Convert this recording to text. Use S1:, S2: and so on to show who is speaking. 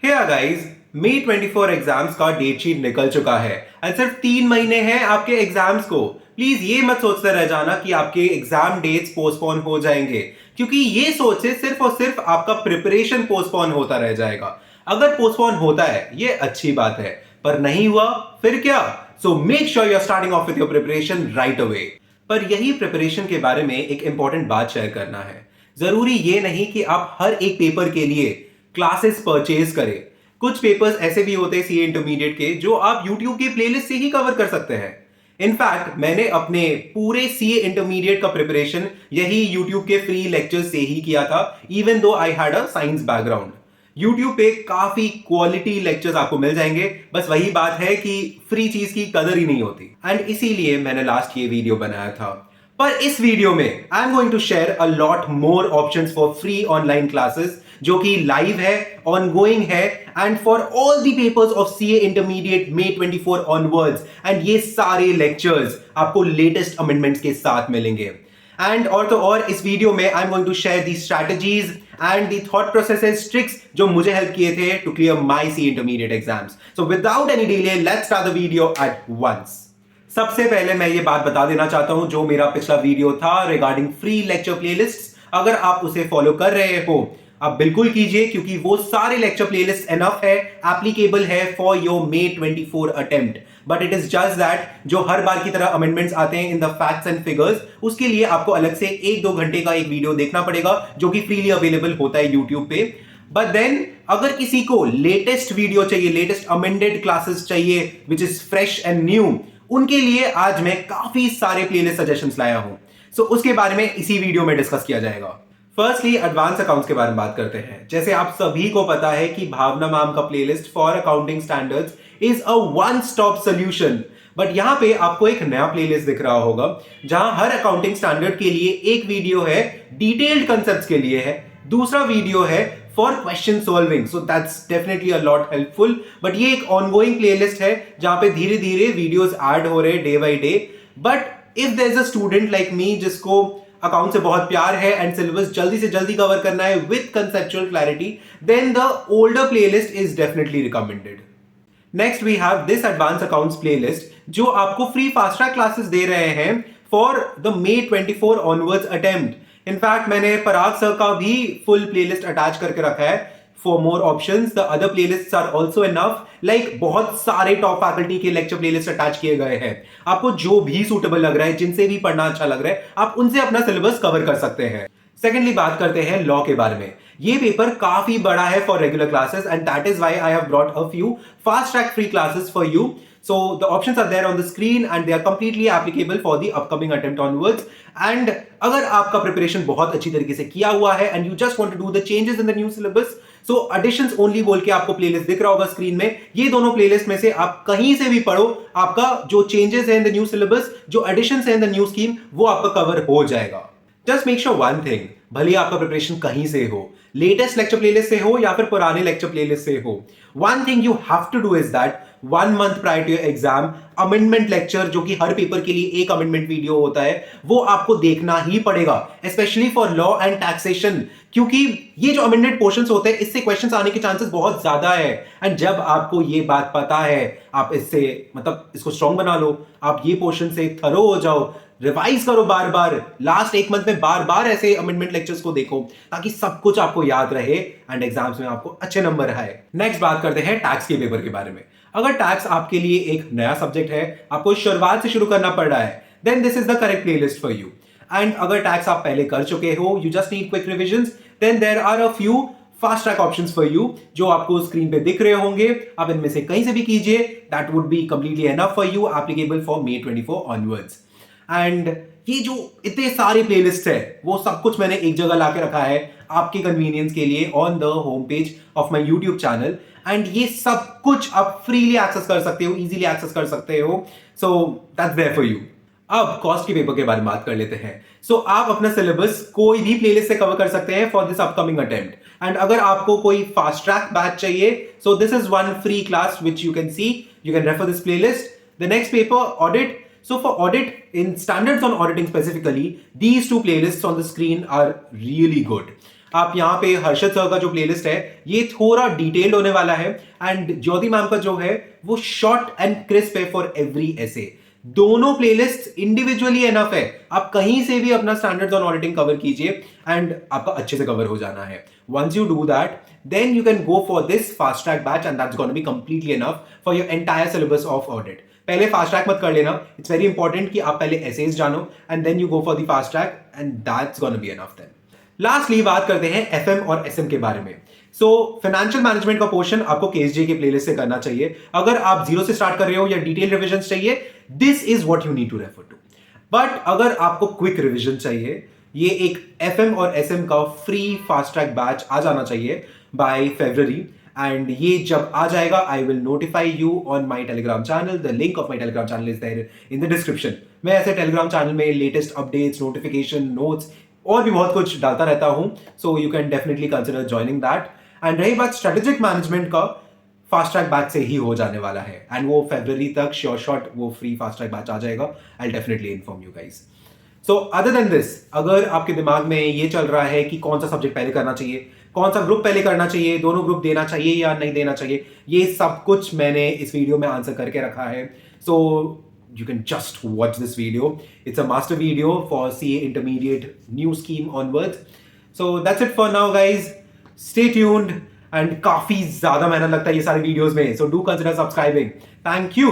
S1: Hey guys, मई 24 exams का date sheet निकल चुका है एंड सिर्फ 3 महीने हैं आपके एग्जाम्स को। प्लीज ये मत सोचते रह जाना कि आपके एग्जाम डेट्स पोस्टपोन हो जाएंगे, क्योंकि ये सोच से सिर्फ और सिर्फ आपका प्रिपरेशन पोस्टपोन होता रह जाएगा। अगर पोस्टपोन होता है ये अच्छी बात है, पर नहीं हुआ फिर क्या? So make sure you are starting off with your preparation right away. पर यही प्रिपरेशन के बारे में एक इंपॉर्टेंट बात शेयर करना है। जरूरी ये नहीं कि आप हर एक पेपर के लिए क्लासेस परचेज करें। कुछ पेपर्स ऐसे भी होते हैं सीए इंटरमीडिएट के जो आप यूट्यूब की प्लेलिस्ट से ही कवर कर सकते हैं। इनफैक्ट मैंने अपने पूरे सीए इंटरमीडिएट का प्रिपरेशन यही यूट्यूब के फ्री लेक्चर्स से ही किया था, even though I had a science background. YouTube पे काफी क्वालिटी लेक्चर्स आपको मिल जाएंगे, बस वही बात है कि फ्री चीज की कदर ही नहीं होती, एंड इसीलिए मैंने लास्ट ये वीडियो बनाया था। पर इस वीडियो में I am going to share a lot more options for free online classes जो कि लाइव है, ऑनगोइंग है, and for all the papers of CA intermediate May 24 onwards. And ये सारे लेक्चर्स आपको लेटेस्ट अमेंडमेंट्स के साथ मिलेंगे। एंड और तो और इस वीडियो में I am going to share the strategies and the thought processes, tricks जो मुझे हेल्प किए थे to clear my C intermediate exams. So without any delay let's start the video at once. सबसे पहले मैं ये बात बता देना चाहता हूं, जो मेरा पिछला वीडियो था रिगार्डिंग फ्री लेक्चर प्लेलिस्ट, अगर आप उसे फॉलो कर रहे हो आप बिल्कुल कीजिए, क्योंकि वो सारे लेक्चर प्लेलिस्ट एनफ है, एप्लीकेबल है for your May 24 attempt. But it is just that जो हर बार की तरह अमेंडमेंट्स आते हैं in the facts and figures, उसके लिए आपको अलग से 1-2 घंटे का एक वीडियो देखना पड़ेगा जो कि फ्रीली अवेलेबल होता है यूट्यूब पे। बट देन अगर किसी को लेटेस्ट वीडियो चाहिए, लेटेस्ट अमेंडेड क्लासेस चाहिए which is fresh and new, उनके लिए आज मैं काफी सारे प्लेलिस्ट सजेशंस लाया हूं। सो उसके बारे में इसी वीडियो में डिस्कस किया जाएगा। फर्स्टली एडवांस अकाउंट्स के बारे में बात करते हैं। जैसे आप सभी को पता है कि भावना मैम का playlist for accounting standards is a one stop solution. But यहां पे आपको एक नया प्लेलिस्ट दिख रहा होगा जहां हर अकाउंटिंग स्टैंडर्ड के लिए एक वीडियो है, डिटेल्ड कंसेप्ट्स के लिए है, दूसरा वीडियो है for question solving. So that's definitely a lot helpful. But ये एक ऑनगोइंग प्लेलिस्ट है जहां पे धीरे धीरे वीडियोस ऐड हो रहे हैं day by day. But if there is a student like me जिसको अकाउंट से बहुत प्यार है एंड सिलेबस जल्दी से जल्दी कवर करना है with conceptual clarity, then the older playlist is definitely recommended. Next we have this advance accounts playlist जो आपको फ्री फास्ट ट्रैक क्लासेस दे रहे हैं for the May 24 onwards attempt. In fact मैंने पराग सर का भी फुल प्लेलिस्ट अटैच करके रखा है for more options. The other playlists are also enough, like बहुत सारे टॉप फैकल्टी के लेक्चर प्लेलिस्ट अटैच किए गए हैं। आपको जो भी सूटेबल लग रहा है, जिनसे भी पढ़ना अच्छा लग रहा है, आप उनसे अपना सिलेबस कवर कर सकते हैं। सेकेंडली बात करते हैं लॉ के बारे में। ये पेपर काफी बड़ा है for regular classes and that is why I have brought a few fast track free classes for you. So the options are there on the screen and they are completely applicable for the upcoming attempt onwards. And अगर आपका preparation बहुत अच्छी तरीके से किया हुआ है and you just want to do the changes in the new syllabus, so additions only बोल के आपको प्लेलिस्ट दिख रहा होगा स्क्रीन में। ये दोनों प्लेलिस्ट में से आप कहीं से भी पढ़ो, आपका जो चेंजेस है इन द न्यू सिलेबस, जो एडिशंस है इन द न्यू स्कीम, वो आपका कवर हो जाएगा। Just make sure one thing, भले आपका प्रिपरेशन कहीं से हो, लेटेस्ट लेक्चर प्लेलिस्ट से हो या फिर पुराने लेक्चर प्लेलिस्ट से हो, one thing you have to do is that 1 month prior to your exam amendment lecture, जो कि हर पेपर के लिए एक अमेंडमेंट वीडियो होता है, वो आपको देखना ही पड़ेगा, specially for law and taxation, क्योंकि ये जो अमेंडेड पोर्शंस होते हैं इससे क्वेश्चंस आने के चांसेस बहुत ज्यादा है। एंड जब आपको ये बात पता है, आप इससे मतलब इसको स्ट्रॉन्ग बना लो, आप ये पोर्शन से थरो हो जाओ, रिवाइज करो बार बार, लास्ट 1 मंथ में बार बार ऐसे अमेंडमेंट लेक्चर्स को देखो ताकि सब कुछ आपको याद रहे एंड एग्जाम्स में आपको अच्छे नंबर आए। नेक्स्ट बात करते हैं टैक्स के पेपर के बारे में। अगर टैक्स आपके लिए एक नया सब्जेक्ट है, आपको शुरुआत से शुरू करना पड़ रहा है, then this is the correct playlist for you. And अगर टैक्स आप पहले कर चुके हो, you just need quick revisions, then there are a few fast track options for you जो आपको स्क्रीन पे दिख रहे होंगे। आप इनमें से कहीं से भी कीजिए, that would be completely enough for you, applicable for May 24 onwards. And ये जो इतने सारे प्लेलिस्ट है वो सब कुछ मैंने एक जगह लाके रखा है आपके कन्वीनियंस के लिए on the home page of my YouTube channel. And ये सब कुछ आप फ्रीली एक्सेस कर सकते हो, इजीली एक्सेस कर सकते हो। So that's there for you. अब कॉस्ट के पेपर के बारे में बात कर लेते हैं। सो आप अपना सिलेबस कोई भी प्लेलिस्ट से कवर कर सकते हैं for this upcoming attempt. And अगर आपको कोई फास्ट ट्रैक बैच चाहिए, so this is one free class which you can see, you can refer this playlist. The next paper audit. So for audit, in standards on auditing specifically, these two playlists on the screen are really good. आप यहाँ पे Harshad sir का जो playlist है ये थोड़ा detailed होने वाला है, एंड ज्योति मैम का जो है वो शॉर्ट एंड क्रिस्प है फॉर एवरी ऐसे। दोनों प्लेलिस्ट इंडिविजुअली एनफ है, आप कहीं से भी अपना स्टैंडर्ड्स ऑन ऑडिटिंग कवर कीजिए एंड आपका अच्छे से कवर हो जाना है। Once you do that, then you can go for this fast track batch and that's gonna be completely enough for your entire syllabus of audit. पहले fast track मत कर लेना, इट्स वेरी इंपॉर्टेंट कि आप पहले एसेज जानो and then you go for the fast track and that's gonna be enough then. Lastly बात करते हैं एफएम और एसएम के बारे में। सो फाइनेंशियल मैनेजमेंट का पोर्शन आपको केएसजे के प्लेलिस्ट से करना चाहिए। अगर आप जीरो से स्टार्ट कर रहे हो या डिटेल रिविजन चाहिए, this is what you need to refer to. But अगर आपको क्विक रिविजन चाहिए, ये एक एफएम और एसएम का फ्री फास्ट ट्रैक बैच आ जाना चाहिए बाय फरवरी, एंड ये जब आ जाएगा I will notify you on my Telegram channel. The link of my Telegram channel is there in the description. मैं ऐसे टेलीग्राम चैनल में लेटेस्ट अपडेट्स, नोटिफिकेशन, नोट्स और भी बहुत कुछ डालता रहता हूं, so you can definitely consider joining that. And रही बात स्ट्रेटेजिक मैनेजमेंट का, फास्ट ट्रैक बैच से ही हो जाने वाला है एंड वो फरवरी तक श्योर शॉट वो फ्री फास्ट ट्रैक बैच आ जाएगा। I definitely inform you guys. So other than this, अगर आपके दिमाग में ये चल रहा है कि कौन सा सब्जेक्ट पहले करना चाहिए, कौन सा ग्रुप पहले करना चाहिए, दोनों ग्रुप देना चाहिए या नहीं देना चाहिए, ये सब कुछ मैंने इस वीडियो में आंसर करके रखा है। सो you can just watch this video. It's a master video for CA Intermediate new scheme onwards. So that's it for now guys. Stay tuned, and काफी ज्यादा मेहनत लगता है ये सारे वीडियोस में, so do consider subscribing. Thank you.